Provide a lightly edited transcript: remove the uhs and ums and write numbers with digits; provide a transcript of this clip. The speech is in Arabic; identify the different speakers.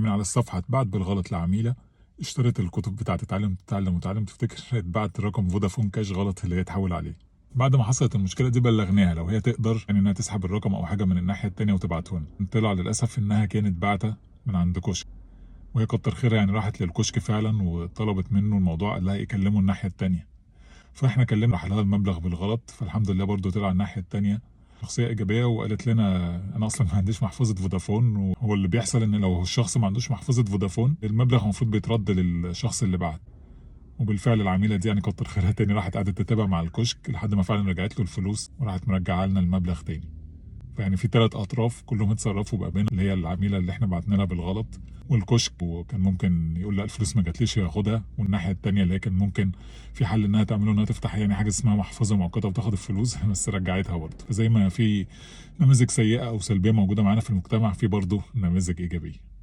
Speaker 1: من على الصفحة اتبعت بالغلط لعميلة اشترت الكتب بتاعة اتعلم تفتكر اتبعت رقم فودافون كاش غلط اللي هي تحول عليه. بعد ما حصلت المشكلة دي بلغناها لو هي تقدر يعني انها تسحب الرقم او حاجة من الناحية التانية وتبعته لنا. طلع للأسف انها كانت بعتة من عند كشك، وهي كتر خيرها يعني راحت للكشك فعلا وطلبت منه الموضوع، قال لها يكلموا الناحية التانية. فاحنا كلمنا راح لها المبلغ بالغلط، فالحمد لله برضو طلع الناحية التانية شخصية إيجابية وقالت لنا أنا أصلا ما عنديش محفظة فودافون، وهو اللي بيحصل إن لو الشخص ما عندوش محفظة فودافون المبلغ المفروض بيترد للشخص اللي بعت. وبالفعل العميلة دي يعني كتر خيرها تاني راحت قعدت تتابع مع الكشك لحد ما فعلا رجعت له الفلوس وراحت مرجعة لنا المبلغ تاني. فيعني في 3 أطراف كلهم اتصرفوا بقى، بين اللي هي العميلة اللي احنا بعتنا لها بالغلط والكشك وكان ممكن يقول لا الفلوس ما جاتليش ياخدها، والناحية التانية اللي هي كان ممكن في حل انها تعمله انها تفتح يعني حاجة اسمها محفظة مؤقتة وتاخد الفلوس بس رجعتها برضه. فزي ما في نماذج سيئة أو سلبية موجودة معانا في المجتمع، في برضه نماذج إيجابية.